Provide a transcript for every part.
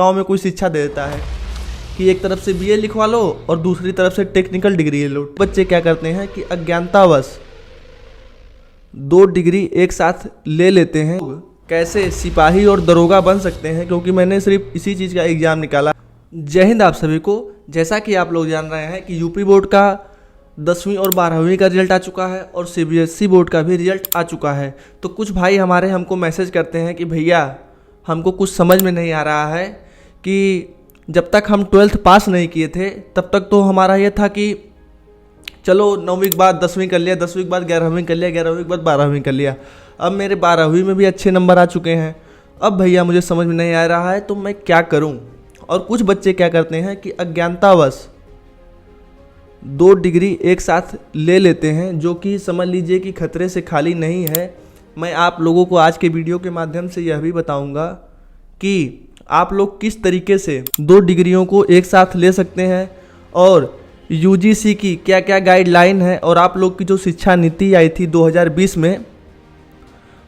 गाँव में कोई शिक्षा दे देता है कि एक तरफ से बीए लिखवा लो और दूसरी तरफ से टेक्निकल डिग्री ले लो। बच्चे क्या करते हैं कि अज्ञानतावश 2 डिग्री एक साथ ले लेते हैं। कैसे सिपाही और दरोगा बन सकते हैं, क्योंकि मैंने सिर्फ इसी चीज़ का एग्ज़ाम निकाला। जय हिंद आप सभी को। जैसा कि आप लोग जान रहे हैं कि यूपी बोर्ड का 10वीं और 12वीं का रिजल्ट आ चुका है और सीबीएसई बोर्ड का भी रिजल्ट आ चुका है। तो कुछ भाई हमारे हमको मैसेज करते हैं कि भैया हमको कुछ समझ में नहीं आ रहा है कि जब तक हम 12th पास नहीं किए थे तब तक तो हमारा ये था कि चलो 9वीं के बाद 10वीं कर लिया, 10वीं के बाद 11वीं कर लिया, 11वीं के बाद 12वीं कर लिया। अब मेरे 12वीं में भी अच्छे नंबर आ चुके हैं। अब भैया मुझे समझ में नहीं आ रहा है तो मैं क्या करूं। और कुछ बच्चे क्या करते हैं कि अज्ञानतावश 2 डिग्री एक साथ ले लेते हैं, जो कि समझ लीजिए कि खतरे से खाली नहीं है। मैं आप लोगों को आज के वीडियो के माध्यम से यह भी बताऊंगा कि आप लोग किस तरीके से 2 डिग्रियों को एक साथ ले सकते हैं और यूजीसी की क्या क्या गाइडलाइन है और आप लोग की जो शिक्षा नीति आई थी 2020 में,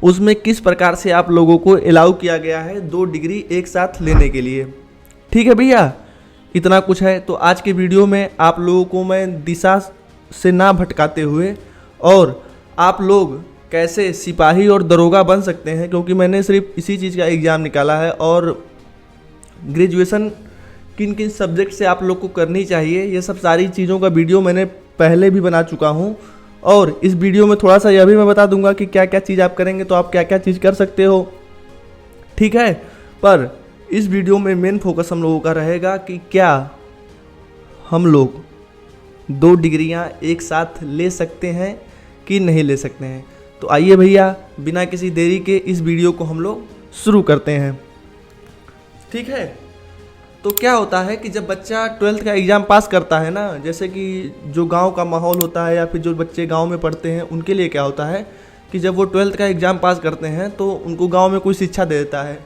उसमें किस प्रकार से आप लोगों को अलाउ किया गया है 2 डिग्री एक साथ लेने के लिए। ठीक है भैया, इतना कुछ है। तो आज के वीडियो में आप लोगों को मैं दिशा से ना भटकाते हुए और आप लोग कैसे सिपाही और दरोगा बन सकते हैं, क्योंकि मैंने सिर्फ इसी चीज़ का एग्ज़ाम निकाला है और ग्रेजुएशन किन किन सब्जेक्ट से आप लोग को करनी चाहिए, ये सब सारी चीज़ों का वीडियो मैंने पहले भी बना चुका हूँ। और इस वीडियो में थोड़ा सा यह भी मैं बता दूंगा कि क्या क्या चीज़ आप करेंगे तो आप क्या क्या चीज़ कर सकते हो। ठीक है, पर इस वीडियो में मेन फोकस हम लोगों का रहेगा कि क्या हम लोग 2 डिग्रियां एक साथ ले सकते हैं कि नहीं ले सकते हैं। तो आइए भैया बिना किसी देरी के इस वीडियो को हम लोग शुरू करते हैं। ठीक है, तो क्या होता है कि जब बच्चा 12th का एग्ज़ाम पास करता है ना, जैसे कि जो गांव का माहौल होता है या फिर जो बच्चे गांव में पढ़ते हैं उनके लिए क्या होता है कि जब वो 12th का एग्ज़ाम पास करते हैं तो उनको गांव में कोई शिक्षा दे देता है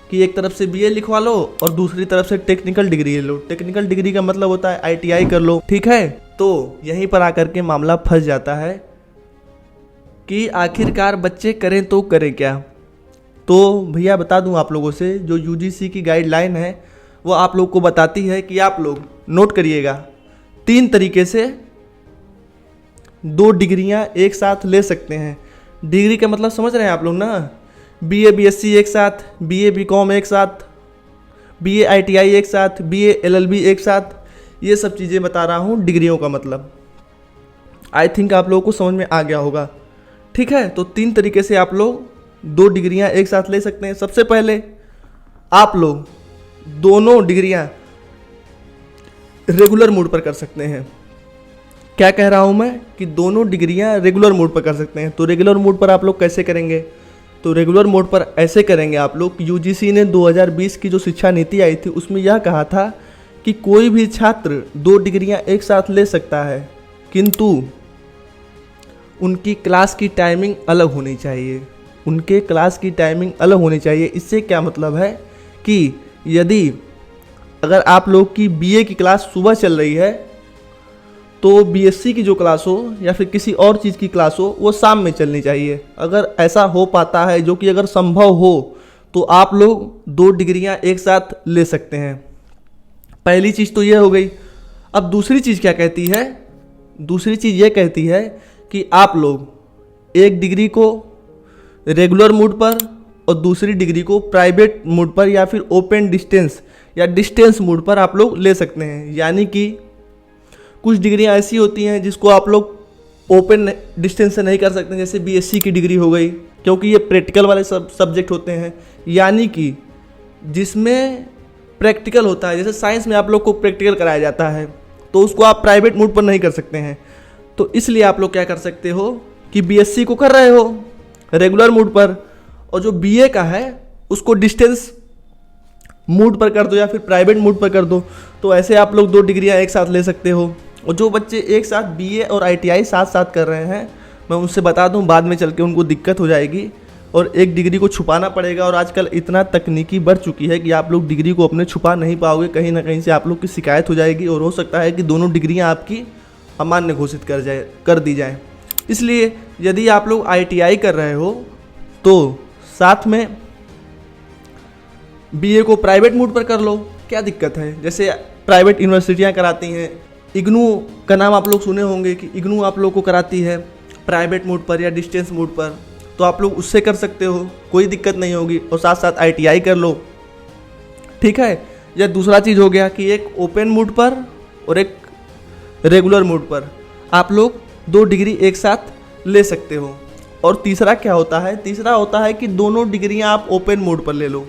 कि एक तरफ से बीए लिखवा लो और दूसरी तरफ से टेक्निकल डिग्री ले लो। टेक्निकल डिग्री का मतलब होता है आईटीआई कर लो। ठीक है, तो यहीं पर आकर के मामला फंस जाता है कि आखिरकार बच्चे करें तो करें क्या। तो भैया बता दूं आप लोगों से, जो यूजीसी की गाइडलाइन है वो आप लोग को बताती है कि आप लोग नोट करिएगा 3 तरीके से 2 डिग्रियां एक साथ ले सकते हैं। डिग्री का मतलब समझ रहे हैं आप लोग ना, बीए बीएससी एक साथ, बीए बीकॉम एक साथ, बीए आईटीआई एक साथ, बीए एलएलबी एक साथ, ये सब चीज़ें बता रहा हूँ डिग्रियों का मतलब। आई थिंक आप लोगों को समझ में आ गया होगा। ठीक है, तो 3 तरीके से आप लोग 2 डिग्रियां एक साथ ले सकते हैं। सबसे पहले आप लोग दोनों डिग्रियां रेगुलर मोड पर कर सकते हैं। क्या कह रहा हूं मैं कि दोनों डिग्रियां रेगुलर मोड पर कर सकते हैं। तो रेगुलर मोड पर आप लोग कैसे करेंगे, तो रेगुलर मोड पर ऐसे करेंगे आप लोग। यूजीसी ने 2020 की जो शिक्षा नीति आई थी उसमें यह कहा था कि कोई भी छात्र 2 डिग्रियां एक साथ ले सकता है, किंतु उनकी क्लास की टाइमिंग अलग होनी चाहिए। उनके क्लास की टाइमिंग अलग होनी चाहिए। इससे क्या मतलब है कि यदि अगर आप लोग की बीए की क्लास सुबह चल रही है तो बीएससी की जो क्लास हो या फिर किसी और चीज़ की क्लास हो वो शाम में चलनी चाहिए। अगर ऐसा हो पाता है, जो कि अगर संभव हो, तो आप लोग 2 डिग्रियां एक साथ ले सकते हैं। पहली चीज़ तो ये हो गई। अब दूसरी चीज़ क्या कहती है, दूसरी चीज़ ये कहती है कि आप लोग 1 डिग्री को रेगुलर मोड पर और दूसरी डिग्री को प्राइवेट मोड पर या फिर ओपन डिस्टेंस या डिस्टेंस मोड पर आप लोग ले सकते हैं। यानी कि कुछ डिग्रियां ऐसी होती हैं जिसको आप लोग ओपन डिस्टेंस से नहीं कर सकते, जैसे बीएससी की डिग्री हो गई, क्योंकि ये प्रैक्टिकल वाले सब्जेक्ट होते हैं। यानी कि जिसमें प्रैक्टिकल होता है, जैसे साइंस में आप लोग को प्रैक्टिकल कराया जाता है, तो उसको आप प्राइवेट मोड पर नहीं कर सकते हैं। तो इसलिए आप लोग क्या कर सकते हो कि बीएससी को कर रहे हो रेगुलर मोड पर और जो बीए का है उसको डिस्टेंस मोड पर कर दो या फिर प्राइवेट मोड पर कर दो। तो ऐसे आप लोग 2 डिग्रियां एक साथ ले सकते हो। और जो बच्चे एक साथ बीए और आईटीआई साथ साथ कर रहे हैं, मैं उनसे बता दूं बाद में चल के उनको दिक्कत हो जाएगी और 1 डिग्री को छुपाना पड़ेगा। और आजकल इतना तकनीकी बढ़ चुकी है कि आप लोग डिग्री को अपने छुपा नहीं पाओगे, कहीं ना कहीं से आप लोग की शिकायत हो जाएगी और हो सकता है कि दोनों डिग्रियाँ आपकी अमान्य घोषित कर दी जाए। इसलिए यदि आप लोग आईटीआई कर रहे हो तो साथ में बीए को प्राइवेट मोड पर कर लो, क्या दिक्कत है। जैसे प्राइवेट यूनिवर्सिटियां कराती हैं, इग्नू का नाम आप लोग सुने होंगे कि इग्नू आप लोग को कराती है प्राइवेट मोड पर या डिस्टेंस मोड पर, तो आप लोग उससे कर सकते हो, कोई दिक्कत नहीं होगी। और साथ साथ ITI कर लो, ठीक है। या दूसरा चीज़ हो गया कि एक ओपन मोड पर और एक रेगुलर मोड पर आप लोग 2 डिग्री एक साथ ले सकते हो। और तीसरा क्या होता है, तीसरा होता है कि दोनों डिग्रियां आप ओपन मोड पर ले लो,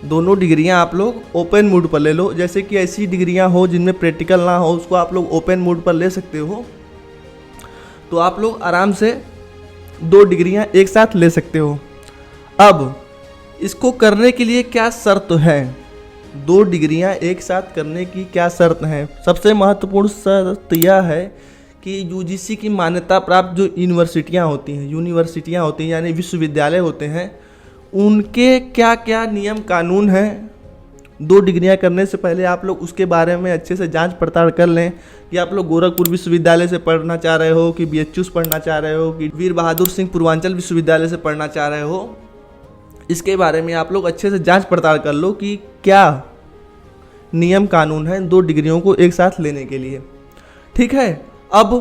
दोनों डिग्रियां आप लोग ओपन मोड पर ले लो। जैसे कि ऐसी डिग्रियां हो जिनमें प्रैक्टिकल ना हो, उसको आप लोग ओपन मोड पर ले सकते हो, तो आप लोग आराम से 2 डिग्रियां एक साथ ले सकते हो। अब इसको करने के लिए क्या शर्त है, 2 डिग्रियां एक साथ करने की क्या शर्त है। सबसे महत्वपूर्ण शर्त यह है कि UGC की मान्यता प्राप्त जो यूनिवर्सिटियां होती हैं यानी विश्वविद्यालय होते हैं, उनके क्या क्या नियम कानून हैं। 2 डिग्रियां करने से पहले आप लोग उसके बारे में अच्छे से जांच पड़ताल कर लें कि आप लोग गोरखपुर विश्वविद्यालय से पढ़ना चाह रहे हो, कि BHU से पढ़ना चाह रहे हो, कि वीर बहादुर सिंह पूर्वांचल विश्वविद्यालय से पढ़ना चाह रहे हो। इसके बारे में आप लोग अच्छे से जांच पड़ताल कर लो कि क्या नियम कानून है 2 डिग्रियों को एक साथ लेने के लिए, ठीक है। अब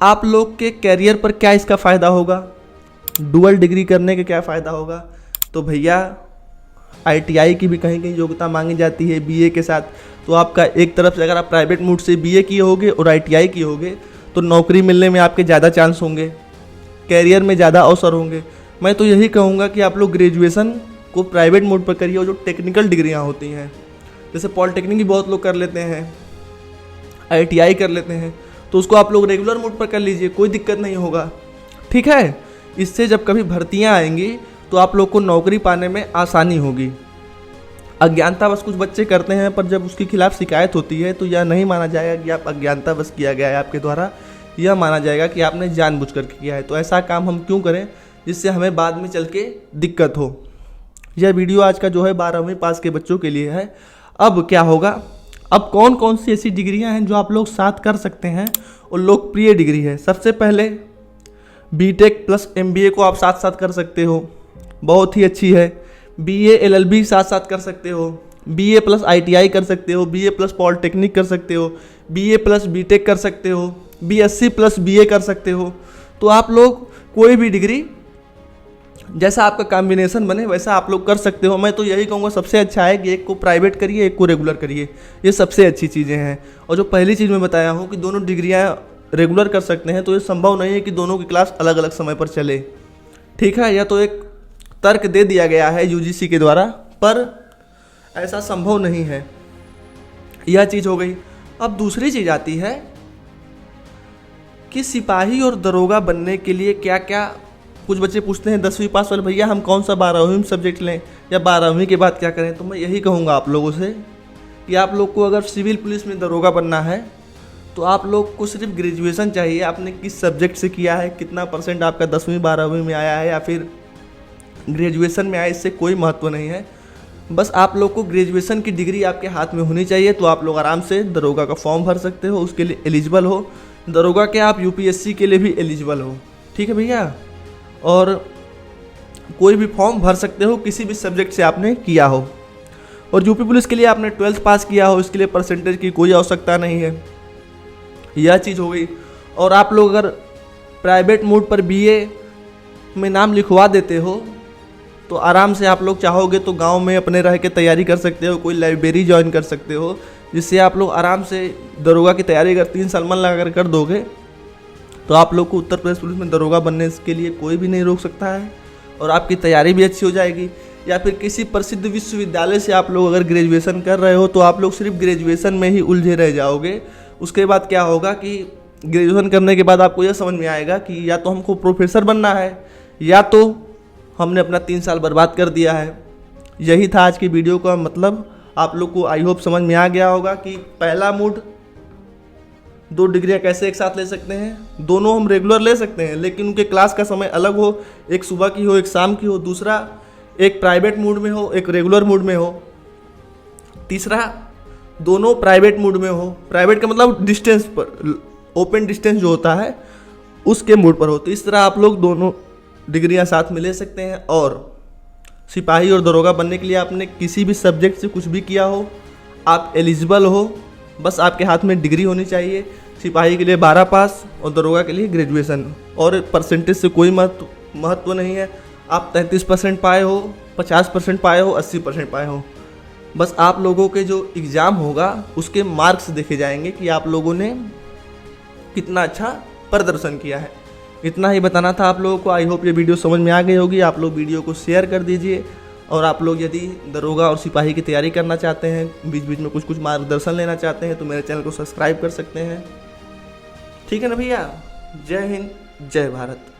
आप लोग के कैरियर पर क्या इसका फ़ायदा होगा, डुअल डिग्री करने का क्या फ़ायदा होगा। तो भैया ITI की भी कहीं कहीं योग्यता मांगी जाती है BA के साथ, तो आपका एक तरफ से अगर आप प्राइवेट मोड से BA किए होगे और ITI किए होगे तो नौकरी मिलने में आपके ज़्यादा चांस होंगे, कैरियर में ज़्यादा अवसर होंगे। मैं तो यही कहूँगा कि आप लोग ग्रेजुएशन को प्राइवेट मोड पर करिए, और जो टेक्निकल डिग्रियाँ होती हैं, जैसे पॉलिटेक्निक भी बहुत लोग कर लेते हैं, ITI कर लेते हैं, तो उसको आप लोग रेगुलर मोड पर कर लीजिए, कोई दिक्कत नहीं होगा, ठीक है। इससे जब कभी भर्तियाँ आएंगी तो आप लोग को नौकरी पाने में आसानी होगी। अज्ञानतावश कुछ बच्चे करते हैं, पर जब उसके खिलाफ शिकायत होती है तो यह नहीं माना जाएगा कि आप अज्ञानतावश किया गया है आपके द्वारा, यह माना जाएगा कि आपने जानबूझकर किया है। तो ऐसा काम हम क्यों करें जिससे हमें बाद में चल के दिक्कत हो। यह वीडियो आज का जो है 12वीं पास के बच्चों के लिए है। अब क्या होगा, अब कौन कौन सी ऐसी डिग्रियां हैं जो आप लोग साथ कर सकते हैं और लोकप्रिय डिग्री है। सबसे पहले BTech प्लस MBA को आप साथ साथ कर सकते हो, बहुत ही अच्छी है। BA LLB साथ साथ कर सकते हो, BA प्लस ITI कर सकते हो, BA प्लस पॉलिटेक्निक कर सकते हो, BA प्लस BTech कर सकते हो, BSc प्लस BA कर सकते हो। तो आप लोग कोई भी डिग्री जैसा आपका कॉम्बिनेशन बने वैसा आप लोग कर सकते हो। मैं तो यही कहूँगा सबसे अच्छा है कि एक को प्राइवेट करिए, एक को रेगुलर करिए, ये सबसे अच्छी चीज़ें हैं। और जो पहली चीज़ मैं बताया हूँ कि दोनों डिग्रियाँ रेगुलर कर सकते हैं, तो ये संभव नहीं है कि दोनों की क्लास अलग अलग समय पर चले, ठीक है। यह तो एक तर्क दे दिया गया है UGC के द्वारा, पर ऐसा संभव नहीं है। यह चीज़ हो गई। अब दूसरी चीज़ आती है कि सिपाही और दरोगा बनने के लिए क्या क्या, कुछ बच्चे पूछते हैं 10वीं पास वाले, भैया हम कौन सा 12वीं में सब्जेक्ट लें या 12वीं के बाद क्या करें। तो मैं यही कहूँगा आप लोगों से कि आप लोग को अगर सिविल पुलिस में दरोगा बनना है तो आप लोग को सिर्फ ग्रेजुएशन चाहिए। आपने किस सब्जेक्ट से किया है, कितना % आपका 10वीं 12वीं में आया है या फिर ग्रेजुएशन में आया, इससे कोई महत्व नहीं है। बस आप लोग को ग्रेजुएशन की डिग्री आपके हाथ में होनी चाहिए, तो आप लोग आराम से दरोगा का फॉर्म भर सकते हो, उसके लिए एलिजिबल हो। दरोगा के आप UPSC के लिए भी एलिजिबल हो, ठीक है भैया। और कोई भी फॉर्म भर सकते हो किसी भी सब्जेक्ट से आपने किया हो। और यूपी पुलिस के लिए आपने 12th पास किया हो, इसके लिए परसेंटेज की कोई आवश्यकता नहीं है। यह चीज़ हो गई। और आप लोग अगर प्राइवेट मोड पर BA में नाम लिखवा देते हो तो आराम से आप लोग चाहोगे तो गांव में अपने रह के तैयारी कर सकते हो, कोई लाइब्रेरी ज्वाइन कर सकते हो, जिससे आप लोग आराम से दरोगा की तैयारी अगर 3 साल मन लगा कर दोगे तो आप लोग को उत्तर प्रदेश पुलिस में दरोगा बनने के लिए कोई भी नहीं रोक सकता है, और आपकी तैयारी भी अच्छी हो जाएगी। या फिर किसी प्रसिद्ध विश्वविद्यालय से आप लोग अगर ग्रेजुएशन कर रहे हो तो आप लोग सिर्फ ग्रेजुएशन में ही उलझे रह जाओगे। उसके बाद क्या होगा कि ग्रेजुएशन करने के बाद आपको यह समझ में आएगा कि या तो हमको प्रोफेसर बनना है या तो हमने अपना 3 साल बर्बाद कर दिया है। यही था आज की वीडियो का मतलब। आप लोग को आई होप समझ में आ गया होगा कि पहला मोड 2 डिग्रियां कैसे एक साथ ले सकते हैं। दोनों हम रेगुलर ले सकते हैं लेकिन उनके क्लास का समय अलग हो, एक सुबह की हो एक शाम की हो। दूसरा एक प्राइवेट मोड में हो एक रेगुलर मोड में हो। तीसरा दोनों प्राइवेट मोड में हो, प्राइवेट का मतलब डिस्टेंस पर, ओपन डिस्टेंस जो होता है उसके मोड पर हो। तो इस तरह आप लोग दोनों डिग्रियां साथ में ले सकते हैं और सिपाही और दरोगा बनने के लिए आपने किसी भी सब्जेक्ट से कुछ भी किया हो, आप एलिजिबल हो, बस आपके हाथ में डिग्री होनी चाहिए। सिपाही के लिए 12 पास और दरोगा के लिए ग्रेजुएशन, और परसेंटेज से कोई महत्व नहीं है। आप 33% पाए हो, 50% पाए हो, 80% पाए हो, बस आप लोगों के जो एग्ज़ाम होगा उसके मार्क्स देखे जाएंगे कि आप लोगों ने कितना अच्छा प्रदर्शन किया है। इतना ही बताना था आप लोगों को। आई होप ये वीडियो समझ में आ गई होगी। आप लोग वीडियो को शेयर कर दीजिए, और आप लोग यदि दरोगा और सिपाही की तैयारी करना चाहते हैं, बीच बीच में कुछ मार्गदर्शन लेना चाहते हैं, तो मेरे चैनल को सब्सक्राइब कर सकते हैं। ठीक है ना भैया? जय हिंद, जय भारत।